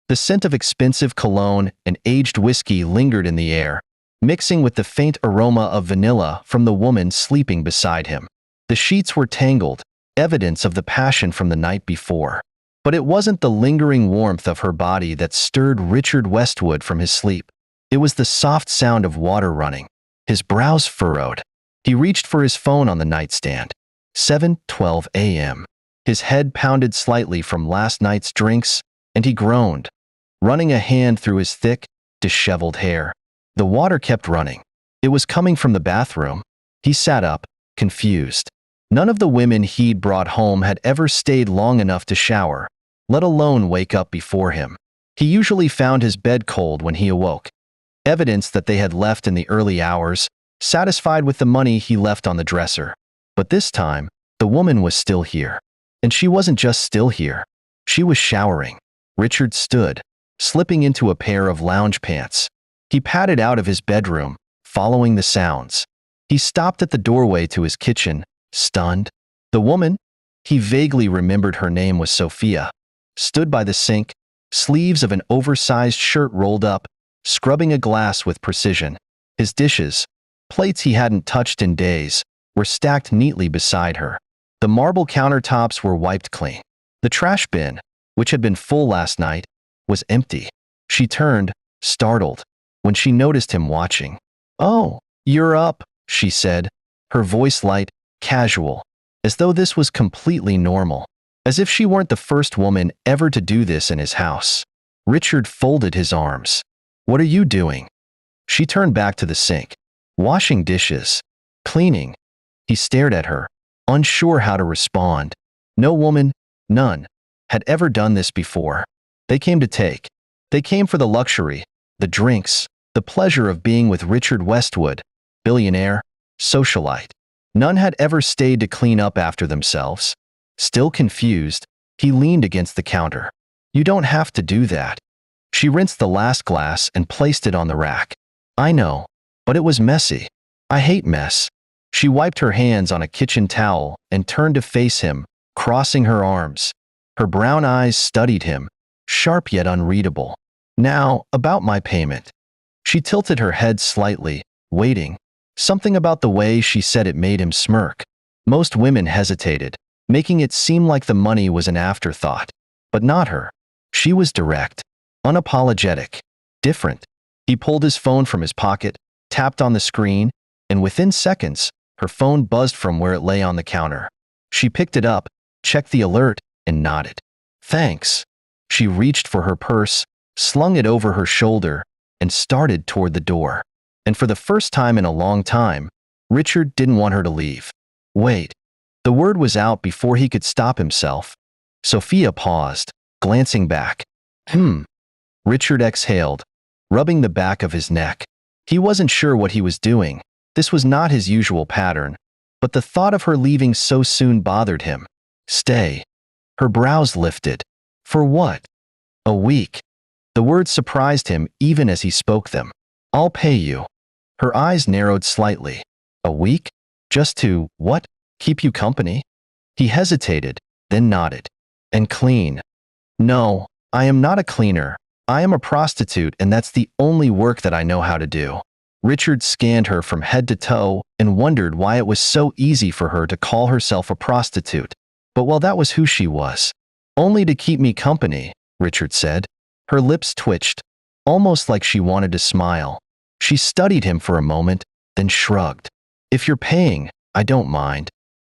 The scent of expensive cologne and aged whiskey lingered in the air, mixing with the faint aroma of vanilla from the woman sleeping beside him. The sheets were tangled, evidence of the passion from the night before. But it wasn't the lingering warmth of her body that stirred Richard Westwood from his sleep. It was the soft sound of water running. His brows furrowed. He reached for his phone on the nightstand. 7:12 a.m. His head pounded slightly from last night's drinks, and he groaned, running a hand through his thick, disheveled hair. The water kept running. It was coming from the bathroom. He sat up, confused. None of the women he'd brought home had ever stayed long enough to shower, let alone wake up before him. He usually found his bed cold when he awoke, evidence that they had left in the early hours, satisfied with the money he left on the dresser. But this time, the woman was still here. And she wasn't just still here. She was showering. Richard stood, slipping into a pair of lounge pants. He padded out of his bedroom, following the sounds. He stopped at the doorway to his kitchen, stunned. The woman, he vaguely remembered her name was Sophia, stood by the sink, sleeves of an oversized shirt rolled up, scrubbing a glass with precision. His dishes, plates he hadn't touched in days, were stacked neatly beside her. The marble countertops were wiped clean. The trash bin, which had been full last night, was empty. She turned, startled, when she noticed him watching. "Oh, you're up," she said, her voice light, casual, as though this was completely normal, as if she weren't the first woman ever to do this in his house. Richard folded his arms. "What are you doing?" She turned back to the sink. "Washing dishes. Cleaning." He stared at her, unsure how to respond. No woman, none, had ever done this before. They came to take. They came for the luxury, the drinks, the pleasure of being with Richard Westwood, billionaire, socialite. None had ever stayed to clean up after themselves. Still confused, he leaned against the counter. "You don't have to do that." She rinsed the last glass and placed it on the rack. "I know, but it was messy. I hate mess." She wiped her hands on a kitchen towel and turned to face him, crossing her arms. Her brown eyes studied him, sharp yet unreadable. "Now, about my payment." She tilted her head slightly, waiting. Something about the way she said it made him smirk. Most women hesitated, making it seem like the money was an afterthought. But not her. She was direct, unapologetic, different. He pulled his phone from his pocket, tapped on the screen, and within seconds, her phone buzzed from where it lay on the counter. She picked it up, checked the alert, and nodded. "Thanks." She reached for her purse, slung it over her shoulder, and started toward the door. And for the first time in a long time, Richard didn't want her to leave. "Wait." The word was out before he could stop himself. Sophia paused, glancing back. Richard exhaled, rubbing the back of his neck. He wasn't sure what he was doing. This was not his usual pattern, but the thought of her leaving so soon bothered him. "Stay." Her brows lifted. "For what?" "A week." The words surprised him even as he spoke them. "I'll pay you." Her eyes narrowed slightly. "A week? Just to, what? Keep you company?" He hesitated, then nodded. "And clean." "No, I am not a cleaner. I am a prostitute, and that's the only work that I know how to do." Richard scanned her from head to toe and wondered why it was so easy for her to call herself a prostitute. But well, that was who she was. "Only to keep me company," Richard said. Her lips twitched, almost like she wanted to smile. She studied him for a moment, then shrugged. "If you're paying, I don't mind."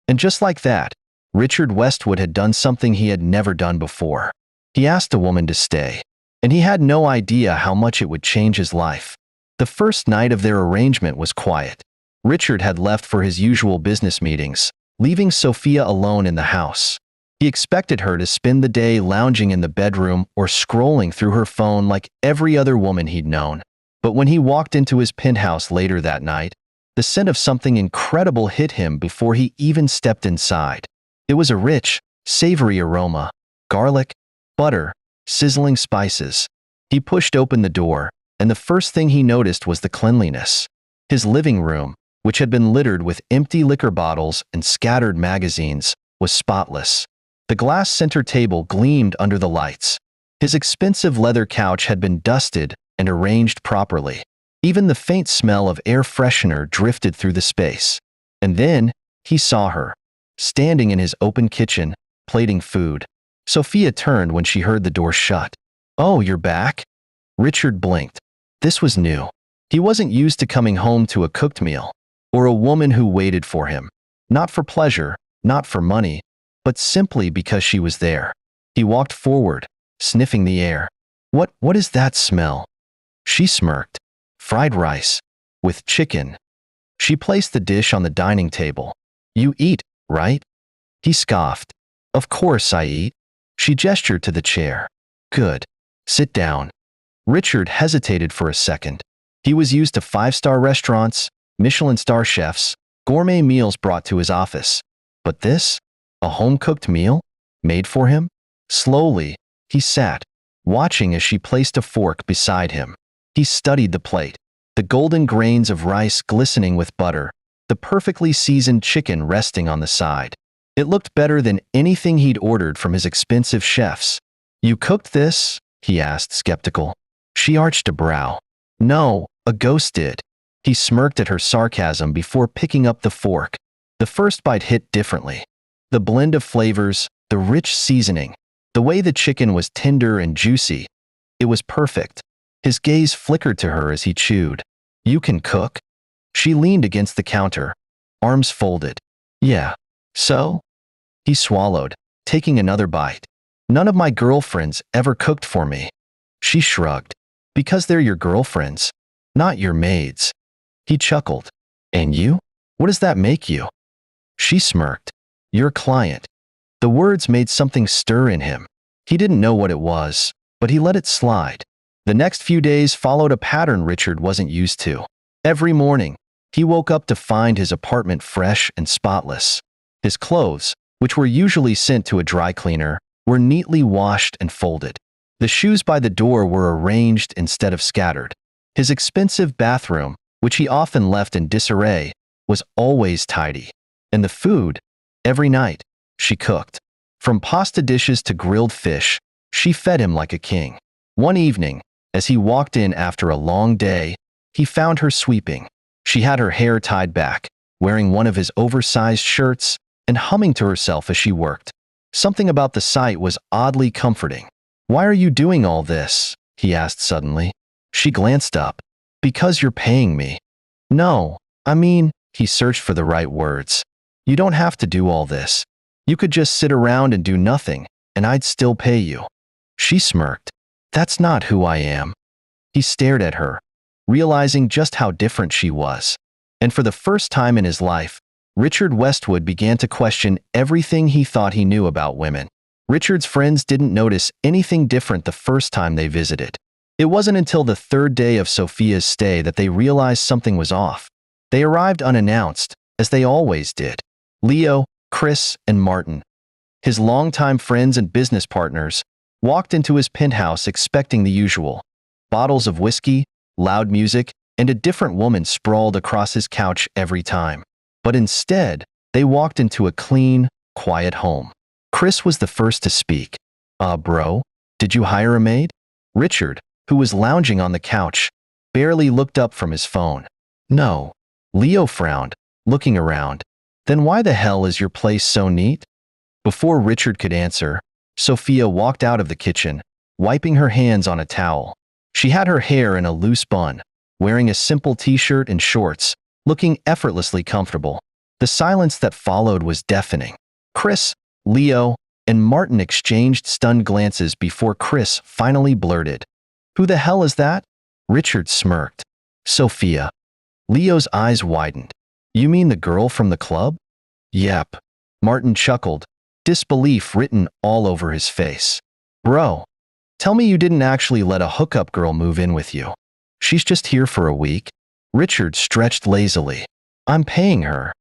And just like that, Richard Westwood had done something he had never done before. He asked a woman to stay, and he had no idea how much it would change his life. The first night of their arrangement was quiet. Richard had left for his usual business meetings, leaving Sophia alone in the house. He expected her to spend the day lounging in the bedroom or scrolling through her phone like every other woman he'd known. But when he walked into his penthouse later that night, the scent of something incredible hit him before he even stepped inside. It was a rich, savory aroma: garlic, butter, sizzling spices. He pushed open the door, and the first thing he noticed was the cleanliness. His living room, which had been littered with empty liquor bottles and scattered magazines, was spotless. The glass center table gleamed under the lights. His expensive leather couch had been dusted and arranged properly. Even the faint smell of air freshener drifted through the space. And then he saw her, standing in his open kitchen, plating food. Sophia turned when she heard the door shut. "Oh, you're back?" Richard blinked. This was new. He wasn't used to coming home to a cooked meal, or a woman who waited for him. Not for pleasure, not for money, but simply because she was there. He walked forward, sniffing the air. What is that smell?" She smirked. "Fried rice. With chicken." She placed the dish on the dining table. "You eat, right?" He scoffed. "Of course I eat." She gestured to the chair. "Good. Sit down." Richard hesitated for a second. He was used to five-star restaurants, Michelin star chefs, gourmet meals brought to his office. But this? A home-cooked meal? Made for him? Slowly, he sat, watching as she placed a fork beside him. He studied the plate, the golden grains of rice glistening with butter, the perfectly seasoned chicken resting on the side. It looked better than anything he'd ordered from his expensive chefs. "You cooked this?" he asked, skeptical. She arched a brow. "No, a ghost did." He smirked at her sarcasm before picking up the fork. The first bite hit differently. The blend of flavors, the rich seasoning, the way the chicken was tender and juicy. It was perfect. His gaze flickered to her as he chewed. "You can cook?" She leaned against the counter, arms folded. "Yeah. So?" He swallowed, taking another bite. "None of my girlfriends ever cooked for me." She shrugged. "Because they're your girlfriends, not your maids." He chuckled. "And you? What does that make you?" She smirked. "Your client." The words made something stir in him. He didn't know what it was, but he let it slide. The next few days followed a pattern Richard wasn't used to. Every morning, he woke up to find his apartment fresh and spotless. His clothes, which were usually sent to a dry cleaner, were neatly washed and folded. The shoes by the door were arranged instead of scattered. His expensive bathroom, which he often left in disarray, was always tidy. And the food, every night, she cooked. From pasta dishes to grilled fish, she fed him like a king. One evening, as he walked in after a long day, he found her sweeping. She had her hair tied back, wearing one of his oversized shirts, and humming to herself as she worked. Something about the sight was oddly comforting. "Why are you doing all this?" he asked suddenly. She glanced up. "Because you're paying me." "No, I mean," he searched for the right words. "You don't have to do all this. You could just sit around and do nothing, and I'd still pay you." She smirked. "That's not who I am." He stared at her, realizing just how different she was. And for the first time in his life, Richard Westwood began to question everything he thought he knew about women. Richard's friends didn't notice anything different the first time they visited. It wasn't until the third day of Sophia's stay that they realized something was off. They arrived unannounced, as they always did. Leo, Chris, and Martin, his longtime friends and business partners, walked into his penthouse expecting the usual. Bottles of whiskey, loud music, and a different woman sprawled across his couch every time. But instead, they walked into a clean, quiet home. Chris was the first to speak. Bro, did you hire a maid?" Richard, who was lounging on the couch, barely looked up from his phone. "No." Leo frowned, looking around. "Then why the hell is your place so neat?" Before Richard could answer, Sophia walked out of the kitchen, wiping her hands on a towel. She had her hair in a loose bun, wearing a simple t-shirt and shorts, looking effortlessly comfortable. The silence that followed was deafening. Chris, Leo, and Martin exchanged stunned glances before Chris finally blurted, "Who the hell is that?" Richard smirked. "Sophia." Leo's eyes widened. "You mean the girl from the club?" "Yep." Martin chuckled, disbelief written all over his face. "Bro, tell me you didn't actually let a hookup girl move in with you. She's just here for a week." Richard stretched lazily. "I'm paying her."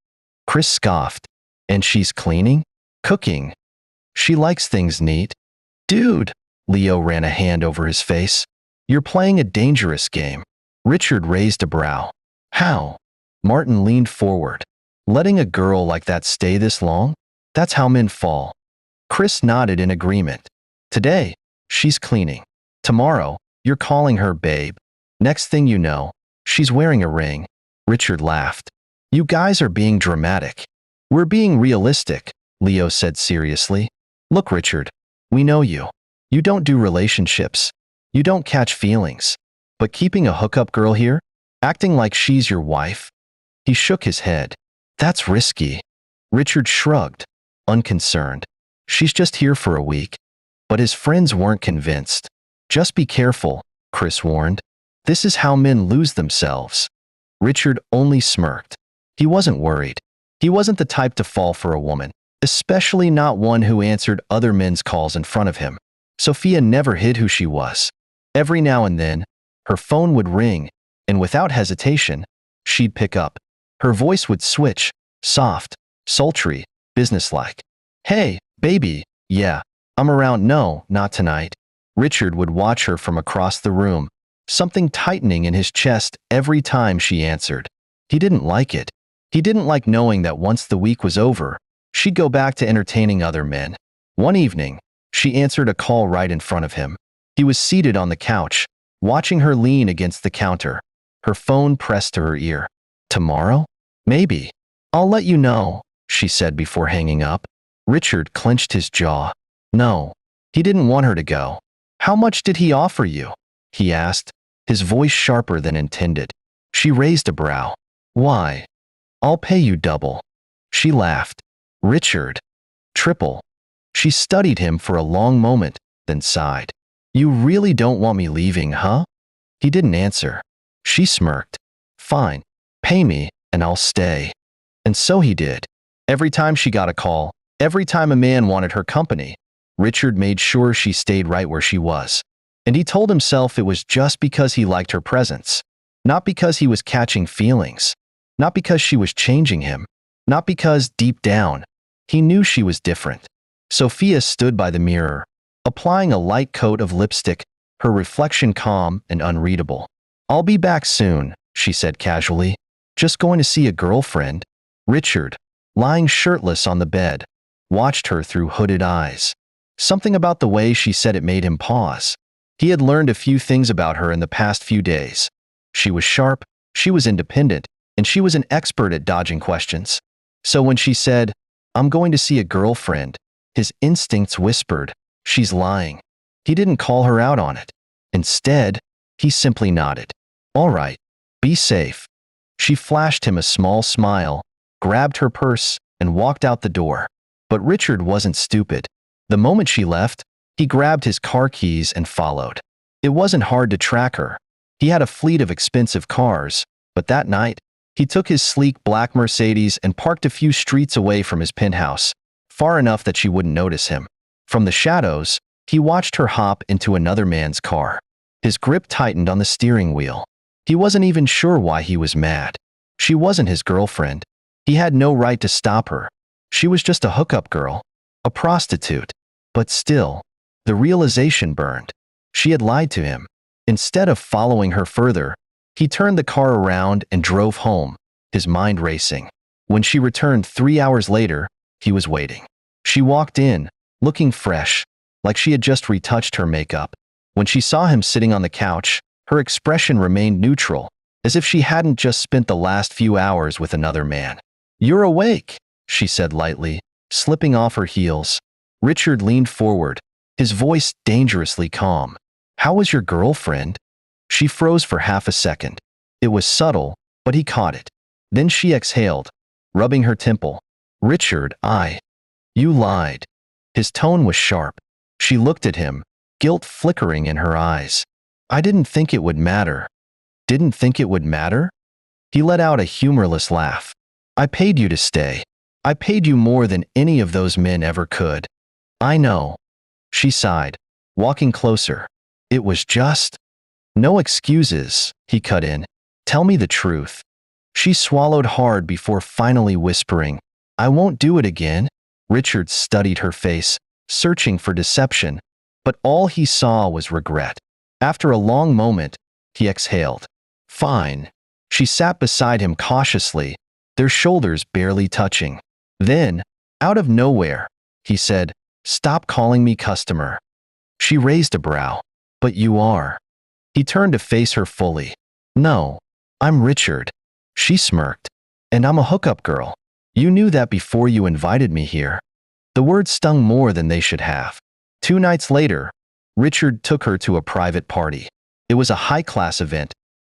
Chris scoffed. "And she's cleaning? Cooking? She likes things neat." "Dude," Leo ran a hand over his face, "you're playing a dangerous game." Richard raised a brow. "How?" Martin leaned forward. "Letting a girl like that stay this long? That's how men fall." Chris nodded in agreement. "Today, She's cleaning. Tomorrow, you're calling her babe. Next thing you know, she's wearing a ring. Richard laughed. You guys are being dramatic. We're being realistic, Leo said seriously. Look, Richard, we know you. You don't do relationships. You don't catch feelings. But keeping a hookup girl here? Acting like she's your wife? He shook his head. That's risky. Richard shrugged, unconcerned. She's just here for a week. But his friends weren't convinced. Just be careful, Chris warned. This is how men lose themselves. Richard only smirked. He wasn't worried. He wasn't the type to fall for a woman, especially not one who answered other men's calls in front of him. Sophia never hid who she was. Every now and then, her phone would ring, and without hesitation, she'd pick up. Her voice would switch, soft, sultry, businesslike. Hey, baby, yeah, I'm around. No, not tonight. Richard would watch her from across the room, something tightening in his chest every time she answered. He didn't like it. He didn't like knowing that once the week was over, she'd go back to entertaining other men. One evening, she answered a call right in front of him. He was seated on the couch, watching her lean against the counter, her phone pressed to her ear. Tomorrow? Maybe. I'll let you know, she said before hanging up. Richard clenched his jaw. No, he didn't want her to go. How much did he offer you? He asked, his voice sharper than intended. She raised a brow. Why? I'll pay you double. She laughed. Richard. Triple. She studied him for a long moment, then sighed. You really don't want me leaving, huh? He didn't answer. She smirked. Fine. Pay me, and I'll stay. And so he did. Every time she got a call, every time a man wanted her company, Richard made sure she stayed right where she was. And he told himself it was just because he liked her presence. Not because he was catching feelings. Not because she was changing him. Not because, deep down, he knew she was different. Sophia stood by the mirror, applying a light coat of lipstick, her reflection calm and unreadable. I'll be back soon, she said casually. Just going to see a girlfriend. Richard, lying shirtless on the bed, watched her through hooded eyes. Something about the way she said it made him pause. He had learned a few things about her in the past few days. She was sharp, she was independent, and she was an expert at dodging questions. So when she said, I'm going to see a girlfriend, his instincts whispered, she's lying. He didn't call her out on it. Instead, he simply nodded. All right, be safe. She flashed him a small smile, grabbed her purse, and walked out the door. But Richard wasn't stupid. The moment she left, he grabbed his car keys and followed. It wasn't hard to track her. He had a fleet of expensive cars, but that night, he took his sleek black Mercedes and parked a few streets away from his penthouse, far enough that she wouldn't notice him. From the shadows, he watched her hop into another man's car. His grip tightened on the steering wheel. He wasn't even sure why he was mad. She wasn't his girlfriend. He had no right to stop her. She was just a hookup girl, a prostitute. But still, the realization burned. She had lied to him. Instead of following her further, he turned the car around and drove home, his mind racing. When she returned 3 hours later, he was waiting. She walked in, looking fresh, like she had just retouched her makeup. When she saw him sitting on the couch, her expression remained neutral, as if she hadn't just spent the last few hours with another man. You're awake, she said lightly, slipping off her heels. Richard leaned forward, his voice dangerously calm. How was your girlfriend? She froze for half a second. It was subtle, but he caught it. Then she exhaled, rubbing her temple. Richard, You lied. His tone was sharp. She looked at him, guilt flickering in her eyes. I didn't think it would matter. Didn't think it would matter? He let out a humorless laugh. I paid you to stay. I paid you more than any of those men ever could. I know. She sighed, walking closer. It was just... No excuses, he cut in. Tell me the truth. She swallowed hard before finally whispering, I won't do it again. Richard studied her face, searching for deception, but all he saw was regret. After a long moment, he exhaled. Fine. She sat beside him cautiously, their shoulders barely touching. Then, out of nowhere, he said, Stop calling me customer. She raised a brow. But you are. He turned to face her fully. No, I'm Richard. She smirked. And I'm a hookup girl. You knew that before you invited me here. The words stung more than they should have. 2 nights later, Richard took her to a private party. It was a high-class event.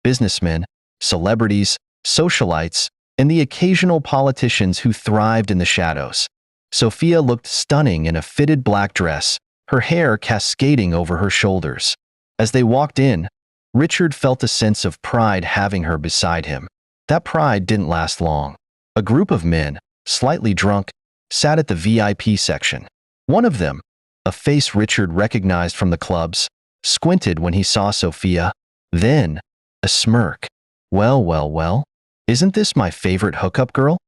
Businessmen, celebrities, socialites, and the occasional politicians who thrived in the shadows. Sophia looked stunning in a fitted black dress, her hair cascading over her shoulders. As they walked in, Richard felt a sense of pride having her beside him. That pride didn't last long. A group of men, slightly drunk, sat at the VIP section. One of them, a face Richard recognized from the clubs, squinted when he saw Sophia. Then, a smirk. Well, isn't this my favorite hookup girl?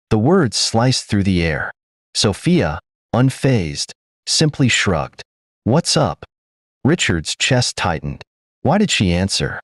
The words sliced through the air. Sophia, unfazed, simply shrugged. What's up? Richard's chest tightened. Why did she answer?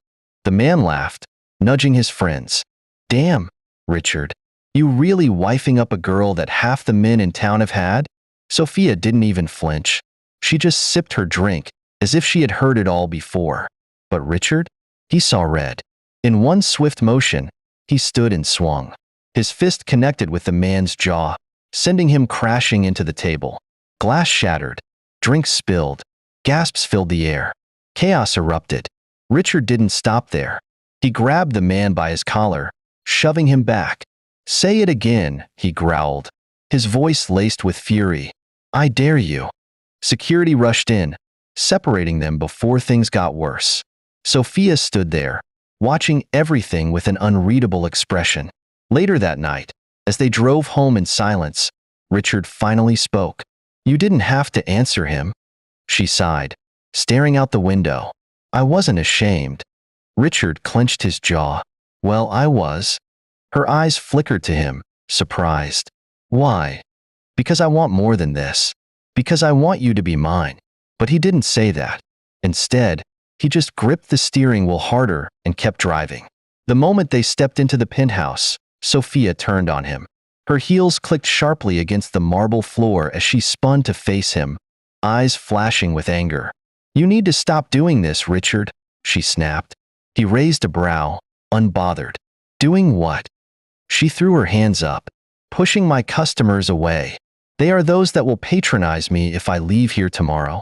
The man laughed, nudging his friends. Damn, Richard. You really wifing up a girl that half the men in town have had? Sophia didn't even flinch. She just sipped her drink, as if she had heard it all before. But Richard? He saw red. In one swift motion, he stood and swung. His fist connected with the man's jaw, sending him crashing into the table. Glass shattered. Drinks spilled. Gasps filled the air. Chaos erupted. Richard didn't stop there. He grabbed the man by his collar, shoving him back. Say it again, he growled, his voice laced with fury. I dare you. Security rushed in, separating them before things got worse. Sophia stood there, watching everything with an unreadable expression. Later that night, as they drove home in silence, Richard finally spoke. You didn't have to answer him. She sighed, staring out the window. I wasn't ashamed. Richard clenched his jaw. Well, I was. Her eyes flickered to him, surprised. Why? Because I want more than this. Because I want you to be mine. But he didn't say that. Instead, he just gripped the steering wheel harder and kept driving. The moment they stepped into the penthouse, Sophia turned on him. Her heels clicked sharply against the marble floor as she spun to face him, eyes flashing with anger. You need to stop doing this, Richard, she snapped. He raised a brow, unbothered. Doing what? She threw her hands up. Pushing my customers away. They are those that will patronize me if I leave here tomorrow.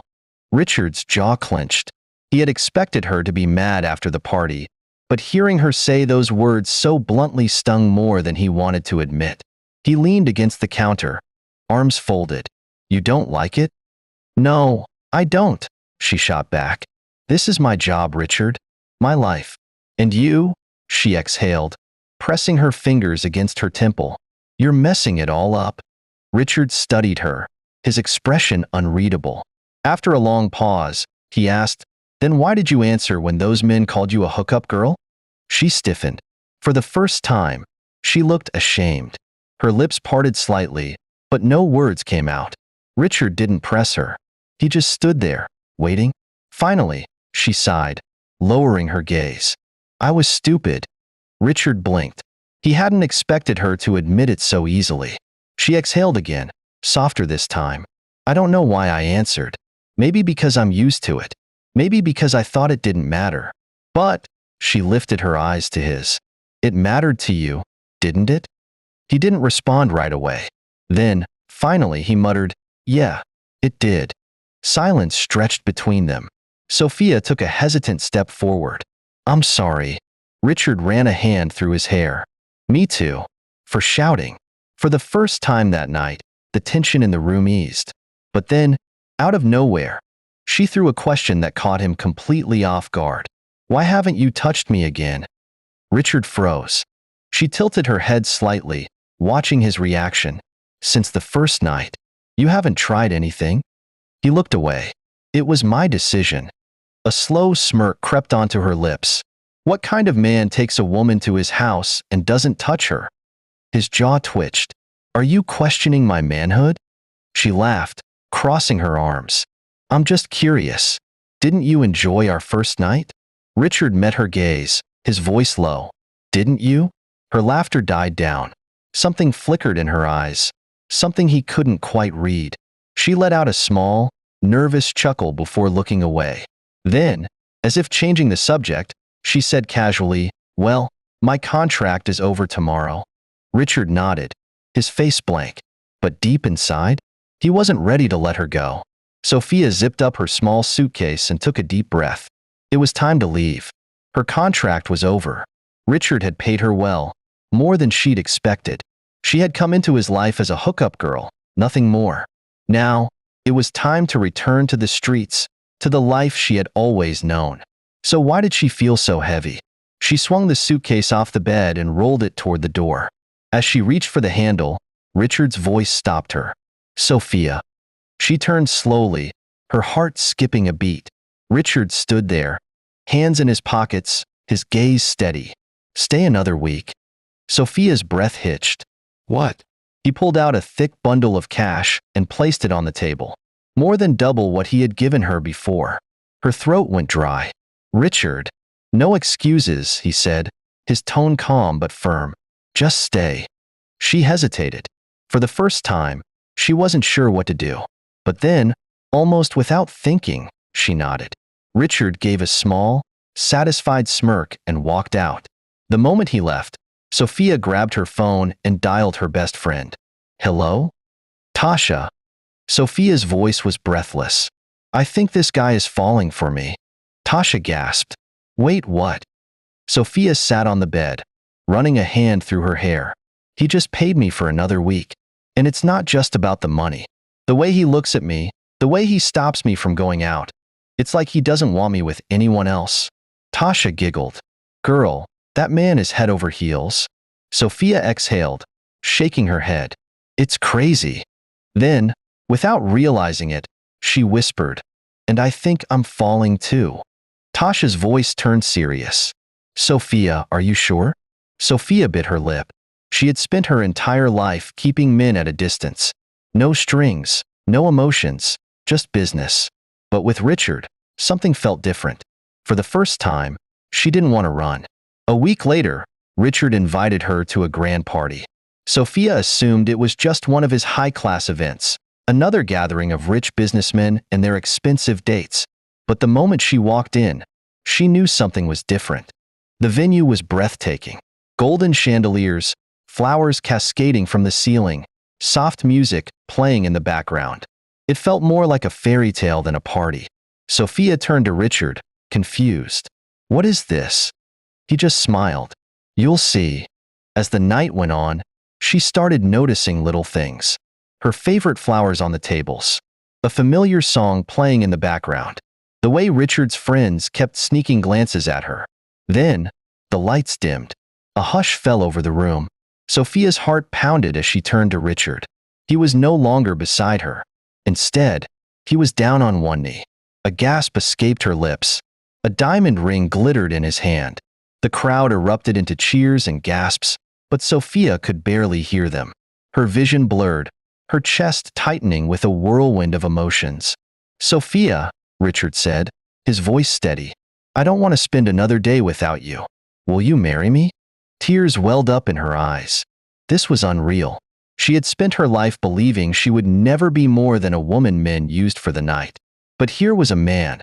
Richard's jaw clenched. He had expected her to be mad after the party, but hearing her say those words so bluntly stung more than he wanted to admit. He leaned against the counter, arms folded. You don't like it? No, I don't, she shot back. This is my job, Richard. My life. And you? She exhaled, pressing her fingers against her temple. You're messing it all up. Richard studied her, his expression unreadable. After a long pause, he asked, Then why did you answer when those men called you a hookup girl? She stiffened. For the first time, she looked ashamed. Her lips parted slightly, but no words came out. Richard didn't press her. He just stood there, waiting. Finally, she sighed, lowering her gaze. I was stupid. Richard blinked. He hadn't expected her to admit it so easily. She exhaled again, softer this time. I don't know why I answered. Maybe because I'm used to it. Maybe because I thought it didn't matter. But, she lifted her eyes to his. It mattered to you, didn't it? He didn't respond right away. Then, finally, he muttered, Yeah, it did. Silence stretched between them. Sophia took a hesitant step forward. I'm sorry. Richard ran a hand through his hair. Me too. For shouting. For the first time that night, the tension in the room eased. But then, out of nowhere, she threw a question that caught him completely off guard. Why haven't you touched me again? Richard froze. She tilted her head slightly, watching his reaction. Since the first night, you haven't tried anything? He looked away. It was my decision. A slow smirk crept onto her lips. What kind of man takes a woman to his house and doesn't touch her? His jaw twitched. Are you questioning my manhood? She laughed, crossing her arms. I'm just curious. Didn't you enjoy our first night? Richard met her gaze, his voice low. Didn't you? Her laughter died down. Something flickered in her eyes. Something he couldn't quite read. She let out a small, nervous chuckle before looking away. Then, as if changing the subject, she said casually, "Well, my contract is over tomorrow." Richard nodded, his face blank. But deep inside, he wasn't ready to let her go. Sophia zipped up her small suitcase and took a deep breath. It was time to leave. Her contract was over. Richard had paid her well, more than she'd expected. She had come into his life as a hookup girl, nothing more. Now, it was time to return to the streets, to the life she had always known. So why did she feel so heavy? She swung the suitcase off the bed and rolled it toward the door. As she reached for the handle, Richard's voice stopped her. "Sophia." She turned slowly, her heart skipping a beat. Richard stood there, hands in his pockets, his gaze steady. "Stay another week." Sophia's breath hitched. "What?" He pulled out a thick bundle of cash and placed it on the table. More than double what he had given her before. Her throat went dry. "Richard." "No excuses," he said, his tone calm but firm. "Just stay." She hesitated. For the first time, she wasn't sure what to do. But then, almost without thinking, she nodded. Richard gave a small, satisfied smirk and walked out. The moment he left, Sophia grabbed her phone and dialed her best friend. "Hello? Tasha." Sophia's voice was breathless. "I think this guy is falling for me." Tasha gasped. "Wait, what?" Sophia sat on the bed, running a hand through her hair. "He just paid me for another week. And it's not just about the money. The way he looks at me, the way he stops me from going out. It's like he doesn't want me with anyone else." Tasha giggled. "Girl, that man is head over heels." Sophia exhaled, shaking her head. "It's crazy." Then, without realizing it, she whispered, "And I think I'm falling too." Tasha's voice turned serious. "Sophia, are you sure?" Sophia bit her lip. She had spent her entire life keeping men at a distance. No strings, no emotions, just business. But with Richard, something felt different. For the first time, she didn't want to run. A week later, Richard invited her to a grand party. Sophia assumed it was just one of his high-class events, another gathering of rich businessmen and their expensive dates. But the moment she walked in, she knew something was different. The venue was breathtaking. Golden chandeliers, flowers cascading from the ceiling, soft music playing in the background. It felt more like a fairy tale than a party. Sophia turned to Richard, confused. "What is this?" He just smiled. "You'll see." As the night went on, she started noticing little things. Her favorite flowers on the tables. A familiar song playing in the background. The way Richard's friends kept sneaking glances at her. Then, the lights dimmed. A hush fell over the room. Sophia's heart pounded as she turned to Richard. He was no longer beside her. Instead, he was down on one knee. A gasp escaped her lips. A diamond ring glittered in his hand. The crowd erupted into cheers and gasps, but Sophia could barely hear them. Her vision blurred, her chest tightening with a whirlwind of emotions. "Sophia," Richard said, his voice steady, "I don't want to spend another day without you. Will you marry me?" Tears welled up in her eyes. This was unreal. She had spent her life believing she would never be more than a woman men used for the night. But here was a man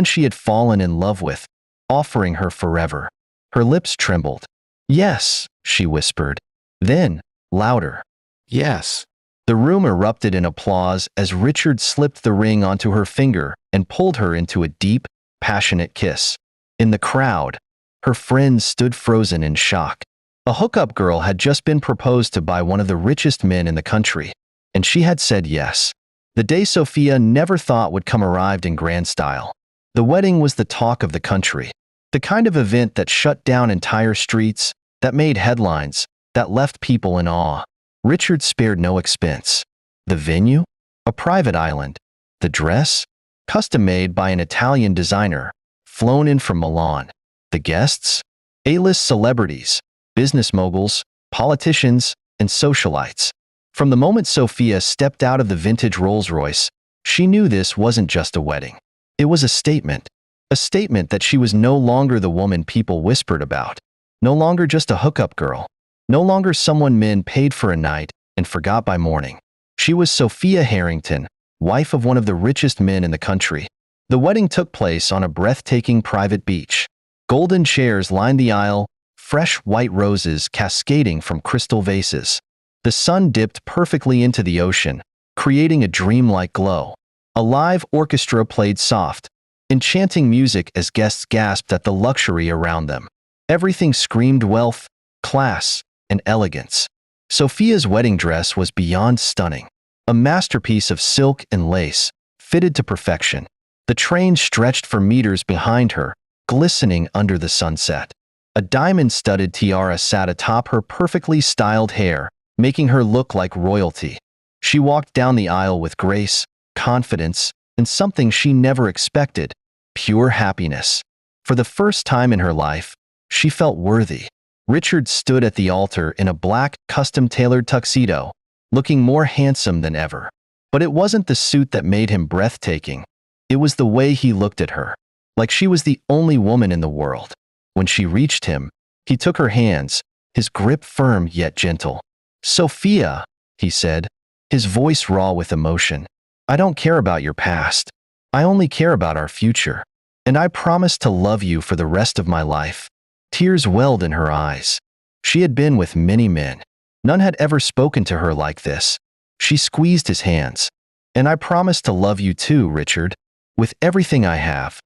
she had fallen in love with, offering her forever. Her lips trembled. "Yes," she whispered. Then, louder. "Yes." The room erupted in applause as Richard slipped the ring onto her finger and pulled her into a deep, passionate kiss. In the crowd, her friends stood frozen in shock. A hookup girl had just been proposed to by one of the richest men in the country, and she had said yes. The day Sophia never thought would come arrived in grand style. The wedding was the talk of the country, the kind of event that shut down entire streets, that made headlines, that left people in awe. Richard spared no expense. The venue? A private island. The dress? Custom-made by an Italian designer, flown in from Milan. The guests? A-list celebrities, business moguls, politicians, and socialites. From the moment Sophia stepped out of the vintage Rolls-Royce, she knew this wasn't just a wedding. It was a statement that she was no longer the woman people whispered about, no longer just a hookup girl, no longer someone men paid for a night and forgot by morning. She was Sophia Harrington, wife of one of the richest men in the country. The wedding took place on a breathtaking private beach. Golden chairs lined the aisle, fresh white roses cascading from crystal vases. The sun dipped perfectly into the ocean, creating a dreamlike glow. A live orchestra played soft, enchanting music as guests gasped at the luxury around them. Everything screamed wealth, class, and elegance. Sophia's wedding dress was beyond stunning. A masterpiece of silk and lace, fitted to perfection. The train stretched for meters behind her, glistening under the sunset. A diamond-studded tiara sat atop her perfectly styled hair, making her look like royalty. She walked down the aisle with grace, confidence, and something she never expected: pure happiness. For the first time in her life, she felt worthy. Richard stood at the altar in a black, custom-tailored tuxedo, looking more handsome than ever. But it wasn't the suit that made him breathtaking. It was the way he looked at her, like she was the only woman in the world. When she reached him, he took her hands, his grip firm yet gentle. "Sophia," he said, his voice raw with emotion. "I don't care about your past. I only care about our future. And I promise to love you for the rest of my life." Tears welled in her eyes. She had been with many men. None had ever spoken to her like this. She squeezed his hands. "And I promise to love you too, Richard, with everything I have."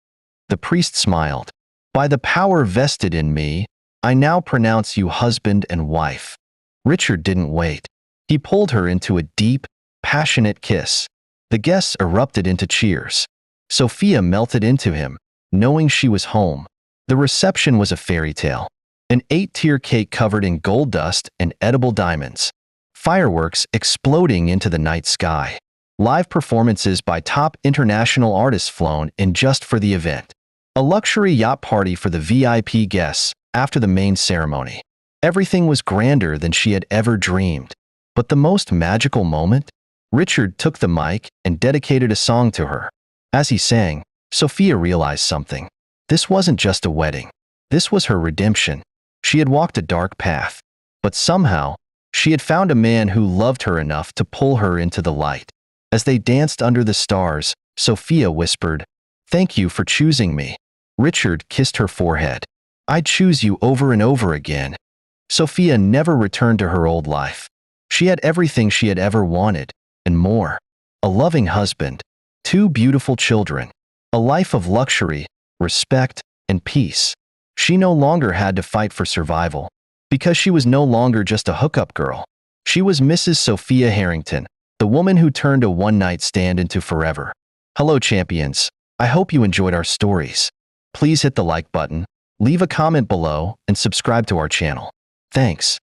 The priest smiled. "By the power vested in me, I now pronounce you husband and wife." Richard didn't wait. He pulled her into a deep, passionate kiss. The guests erupted into cheers. Sophia melted into him, knowing she was home. The reception was a fairy tale. An 8-tier cake covered in gold dust and edible diamonds. Fireworks exploding into the night sky. Live performances by top international artists flown in just for the event. A luxury yacht party for the VIP guests after the main ceremony. Everything was grander than she had ever dreamed. But the most magical moment? Richard took the mic and dedicated a song to her. As he sang, Sophia realized something. This wasn't just a wedding. This was her redemption. She had walked a dark path, but somehow, she had found a man who loved her enough to pull her into the light. As they danced under the stars, Sophia whispered, "Thank you for choosing me." Richard kissed her forehead. "I'd choose you over and over again." Sophia never returned to her old life. She had everything she had ever wanted, and more. A loving husband, 2 beautiful children, a life of luxury, respect, and peace. She no longer had to fight for survival, because she was no longer just a hookup girl. She was Mrs. Sophia Harrington, the woman who turned a one-night stand into forever. Hello, champions. I hope you enjoyed our stories. Please hit the like button, leave a comment below, and subscribe to our channel. Thanks.